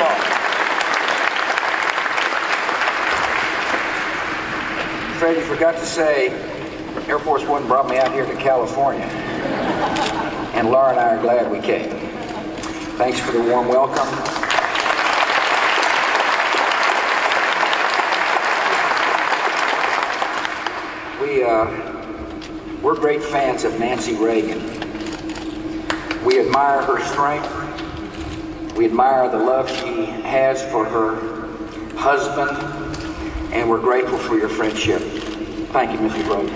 you all. Fred, you forgot to say, Air Force One brought me out here to California. And Laura and I are glad we came. Thanks for the warm welcome. We're great fans of Nancy Reagan. We admire her strength. We admire the love she has for her husband, and we're grateful for your friendship. Thank you, Mrs. Reagan.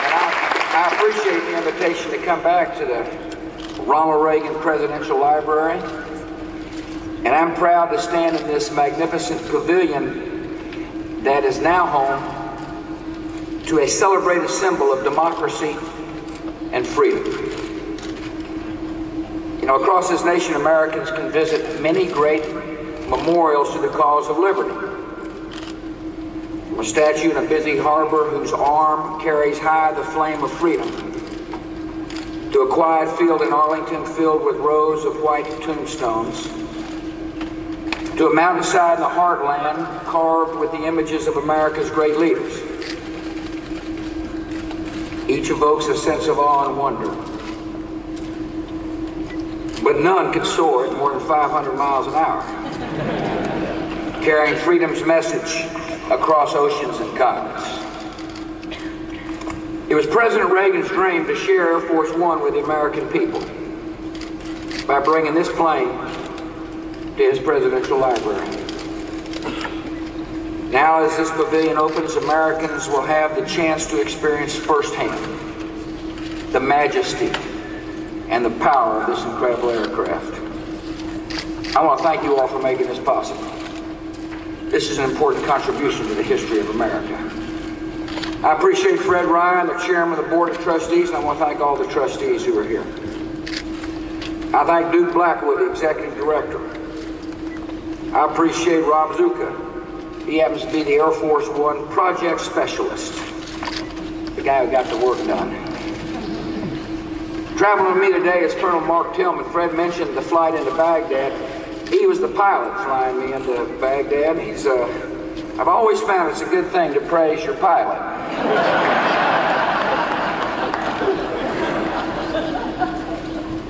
And I appreciate the invitation to come back to the Ronald Reagan Presidential Library. And I'm proud to stand in this magnificent pavilion that is now home to a celebrated symbol of democracy and freedom. You know, across this nation, Americans can visit many great memorials to the cause of liberty. From a statue in a busy harbor whose arm carries high the flame of freedom, to a quiet field in Arlington filled with rows of white tombstones, to a mountainside in the heartland carved with the images of America's great leaders. Each evokes a sense of awe and wonder. But none could soar at more than 500 miles an hour, carrying freedom's message across oceans and continents. It was President Reagan's dream to share Air Force One with the American people by bringing this plane to his presidential library. Now, as this pavilion opens, Americans will have the chance to experience firsthand the majesty and the power of this incredible aircraft. I want to thank you all for making this possible. This is an important contribution to the history of America. I appreciate Fred Ryan, the chairman of the Board of Trustees, and I want to thank all the trustees who are here. I thank Duke Blackwood, the executive director. I appreciate Rob Zuka. He happens to be the Air Force One project specialist, the guy who got the work done. Traveling with me today is Colonel Mark Tillman. Fred mentioned the flight into Baghdad. He was the pilot flying me into Baghdad. I've always found it's a good thing to praise your pilot.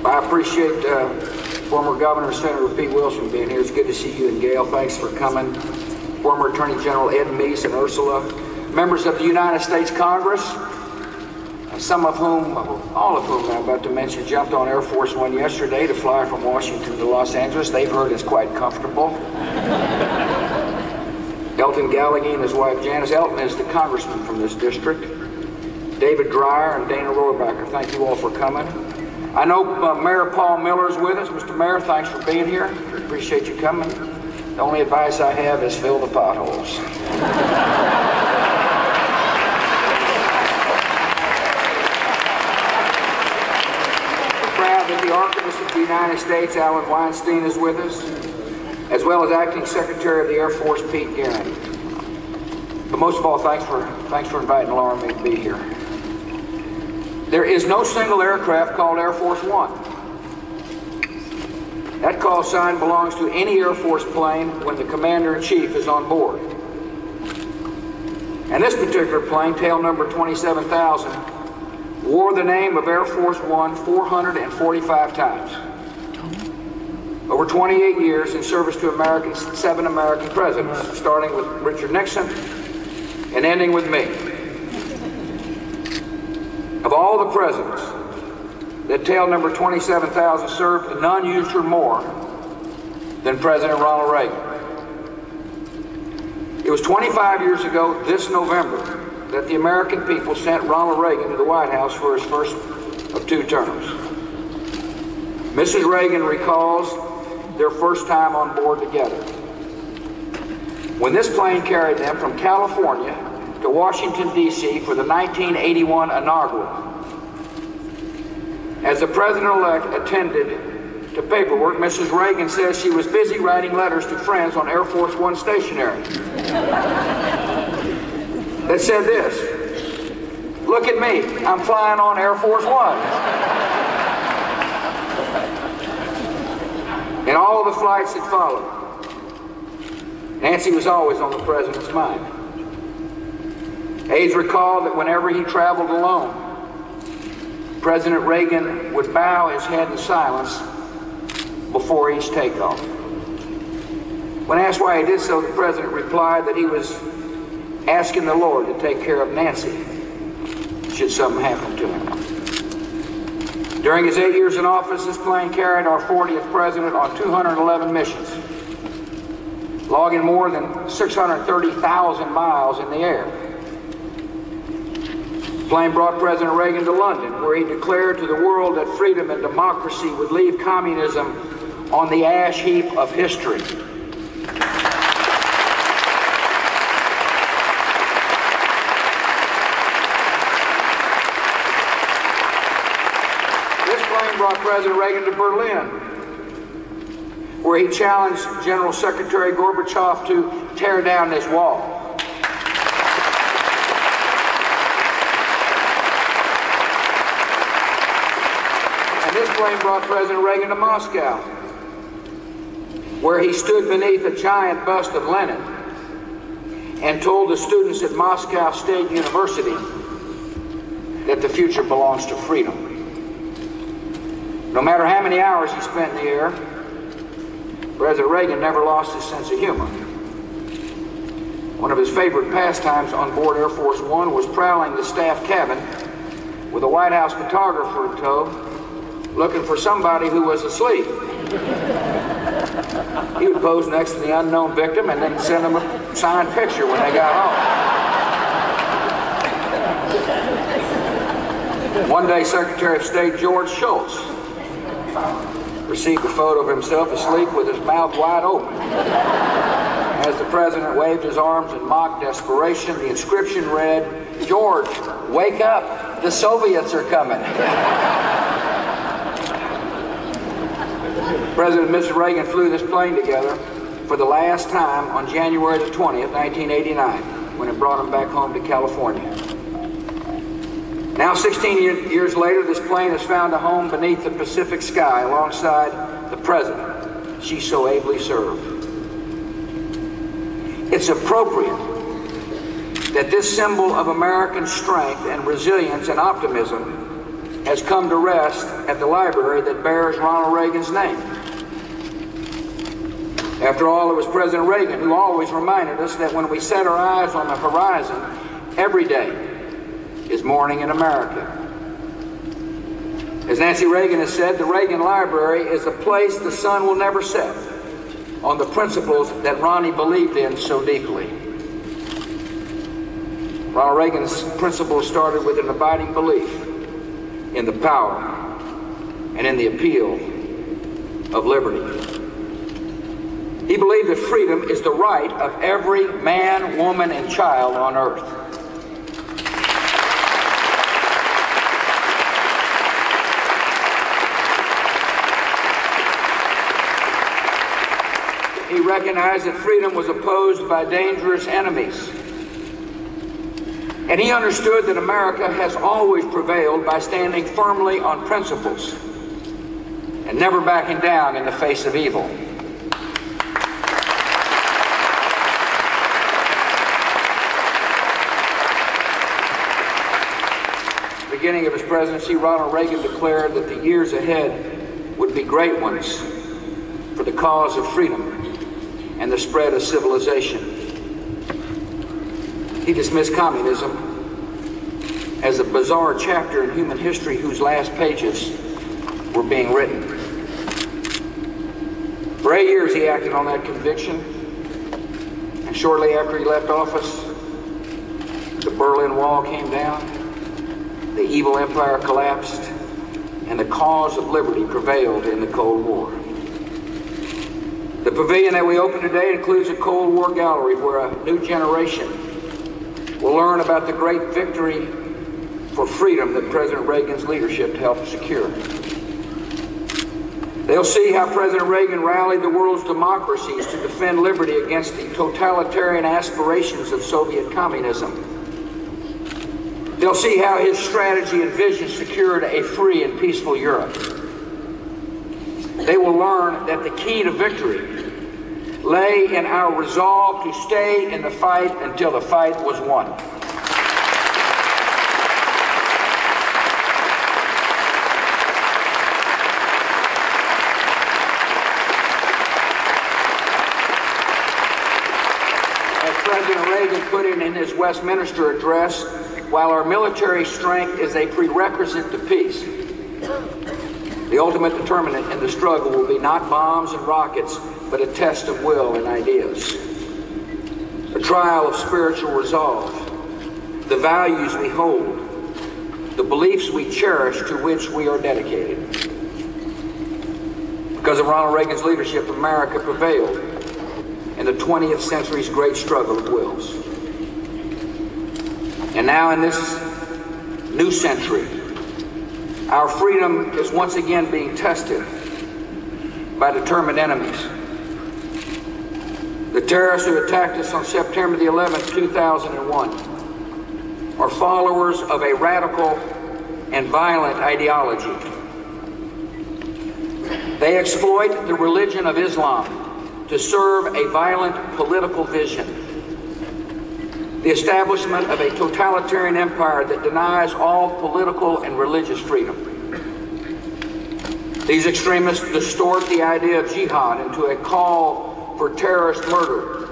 I appreciate former Governor Senator Pete Wilson being here. It's good to see you and Gail. Thanks for coming. Former Attorney General Ed Meese and Ursula. Members of the United States Congress, some of whom, all of whom I'm about to mention, jumped on Air Force One yesterday to fly from Washington to Los Angeles. They've heard it's quite comfortable. Elton Gallagher and his wife Janice. Elton is the congressman from this district. David Dreyer and Dana Rohrabacher, thank you all for coming. I know Mayor Paul Miller is with us. Mr. Mayor, thanks for being here. We appreciate you coming. The only advice I have is fill the potholes. We're proud that the Archivist of the United States, Alan Weinstein, is with us, as well as Acting Secretary of the Air Force, Pete Guerin. But most of all, thanks for inviting Laura and me to be here. There is no single aircraft called Air Force One. That call sign belongs to any Air Force plane when the Commander-in-Chief is on board. And this particular plane, tail number 27,000, wore the name of Air Force One 445 times. Over 28 years in service to 7 American presidents, starting with Richard Nixon and ending with me. Of all the presidents that tail number 27,000 served, none used her more than President Ronald Reagan. It was 25 years ago this November that the American people sent Ronald Reagan to the White House for his first of 2 terms. Mrs. Reagan recalls their first time on board together, when this plane carried them from California to Washington, D.C. for the 1981 inaugural. As the president-elect attended to paperwork, Mrs. Reagan says she was busy writing letters to friends on Air Force One stationery that said this: Look at me, I'm flying on Air Force One. In all of the flights that followed, Nancy was always on the president's mind. Aides recall that whenever he traveled alone, President Reagan would bow his head in silence before each takeoff. When asked why he did so, the president replied that he was asking the Lord to take care of Nancy should something happen to him. During his 8 years in office, this plane carried our 40th president on 211 missions, logging more than 630,000 miles in the air. The plane brought President Reagan to London, where he declared to the world that freedom and democracy would leave communism on the ash heap of history. Brought President Reagan to Berlin, where he challenged General Secretary Gorbachev to tear down this wall. And this plane brought President Reagan to Moscow, where he stood beneath a giant bust of Lenin and told the students at Moscow State University that the future belongs to freedom. No matter how many hours he spent in the air, President Reagan never lost his sense of humor. One of his favorite pastimes on board Air Force One was prowling the staff cabin with a White House photographer in tow, looking for somebody who was asleep. He would pose next to the unknown victim and then send them a signed picture when they got home. One day, Secretary of State George Shultz received a photo of himself asleep with his mouth wide open. As the president waved his arms in mock desperation, the inscription read, "George, wake up, the Soviets are coming." President and Mrs. Reagan flew this plane together for the last time on January the 20th, 1989, when it brought him back home to California. Now, 16 years later, this plane has found a home beneath the Pacific sky alongside the president she so ably served. It's appropriate that this symbol of American strength and resilience and optimism has come to rest at the library that bears Ronald Reagan's name. After all, it was President Reagan who always reminded us that when we set our eyes on the horizon, every day is morning in America. As Nancy Reagan has said, the Reagan Library is a place the sun will never set on the principles that Ronnie believed in so deeply. Ronald Reagan's principles started with an abiding belief in the power and in the appeal of liberty. He believed that freedom is the right of every man, woman, and child on earth. He recognized that freedom was opposed by dangerous enemies. And he understood that America has always prevailed by standing firmly on principles and never backing down in the face of evil. At the beginning of his presidency, Ronald Reagan declared that the years ahead would be great ones for the cause of freedom and the spread of civilization. He dismissed communism as a bizarre chapter in human history whose last pages were being written. For 8 years he acted on that conviction, and shortly after he left office, the Berlin Wall came down, the evil empire collapsed, and the cause of liberty prevailed in the Cold War. The pavilion that we open today includes a Cold War gallery where a new generation will learn about the great victory for freedom that President Reagan's leadership helped secure. They'll see how President Reagan rallied the world's democracies to defend liberty against the totalitarian aspirations of Soviet communism. They'll see how his strategy and vision secured a free and peaceful Europe. They will learn that the key to victory lay in our resolve to stay in the fight until the fight was won. As President Reagan put it in his Westminster address, while our military strength is a prerequisite to peace, the ultimate determinant in the struggle will be not bombs and rockets, but a test of will and ideas, a trial of spiritual resolve, the values we hold, the beliefs we cherish, to which we are dedicated. Because of Ronald Reagan's leadership, America prevailed in the 20th century's great struggle of wills. And now in this new century, our freedom is once again being tested by determined enemies. The terrorists who attacked us on September the 11th, 2001 are followers of a radical and violent ideology. They exploit the religion of Islam to serve a violent political vision. The establishment of a totalitarian empire that denies all political and religious freedom. These extremists distort the idea of jihad into a call for terrorist murder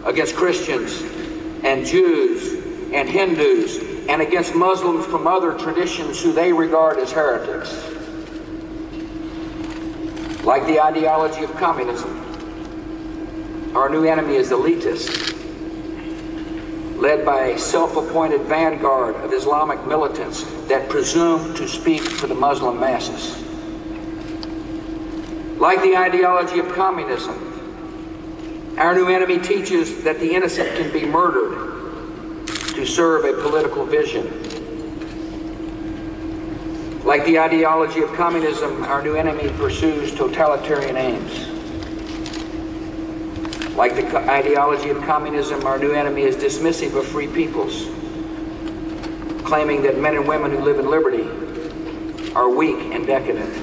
against Christians and Jews and Hindus and against Muslims from other traditions who they regard as heretics. Like the ideology of communism, our new enemy is elitist, led by a self-appointed vanguard of Islamic militants that presume to speak for the Muslim masses. Like the ideology of communism, our new enemy teaches that the innocent can be murdered to serve a political vision. Like the ideology of communism, our new enemy pursues totalitarian aims. Like the ideology of communism, our new enemy is dismissive of free peoples, claiming that men and women who live in liberty are weak and decadent.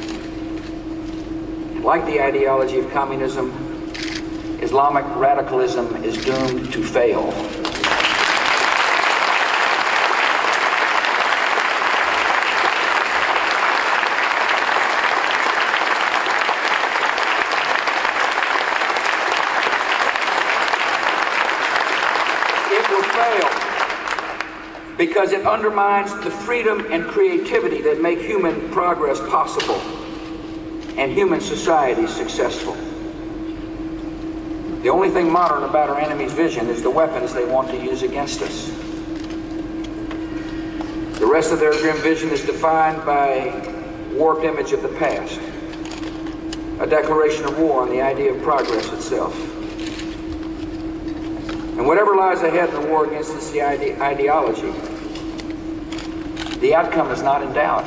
And like the ideology of communism, Islamic radicalism is doomed to fail. Because it undermines the freedom and creativity that make human progress possible and human society successful. The only thing modern about our enemy's vision is the weapons they want to use against us. The rest of their grim vision is defined by a warped image of the past, a declaration of war on the idea of progress itself. And whatever lies ahead in the war against this ideology, the outcome is not in doubt.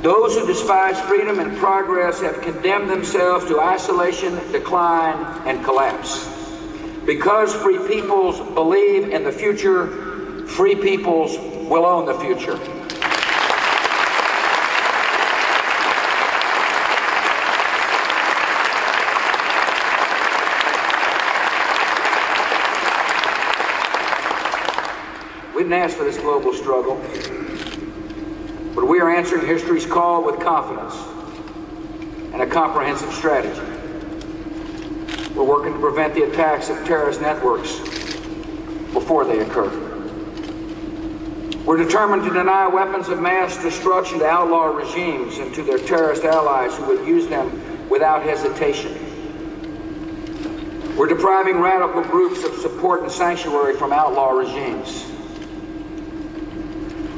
Those who despise freedom and progress have condemned themselves to isolation, decline, and collapse. Because free peoples believe in the future, free peoples will own the future. We didn't ask for this global struggle, but we are answering history's call with confidence and a comprehensive strategy. We're working to prevent the attacks of terrorist networks before they occur. We're determined to deny weapons of mass destruction to outlaw regimes and to their terrorist allies who would use them without hesitation. We're depriving radical groups of support and sanctuary from outlaw regimes.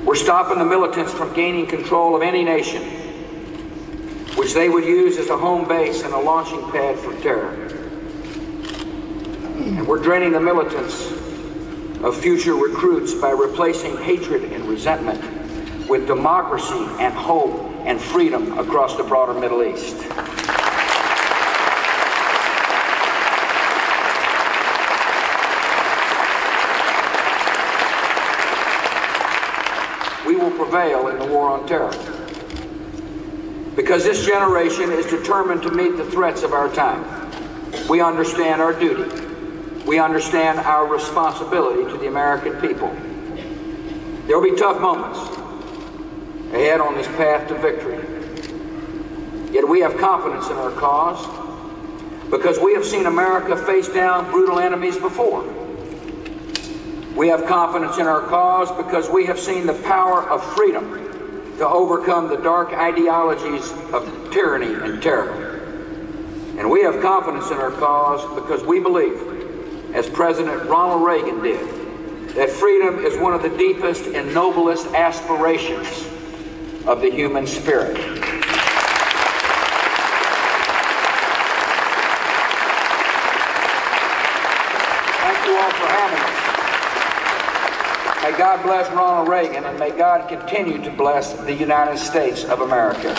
We're stopping the militants from gaining control of any nation, which they would use as a home base and a launching pad for terror. And we're draining the militants of future recruits by replacing hatred and resentment with democracy and hope and freedom across the broader Middle East. prevail in the war on terror. Because this generation is determined to meet the threats of our time. We understand our duty. We understand our responsibility to the American people. There will be tough moments ahead on this path to victory. Yet we have confidence in our cause because we have seen America face down brutal enemies before. We have confidence in our cause because we have seen the power of freedom to overcome the dark ideologies of tyranny and terror. And we have confidence in our cause because we believe, as President Ronald Reagan did, that freedom is one of the deepest and noblest aspirations of the human spirit. Thank you all for having us. May God bless Ronald Reagan, and may God continue to bless the United States of America.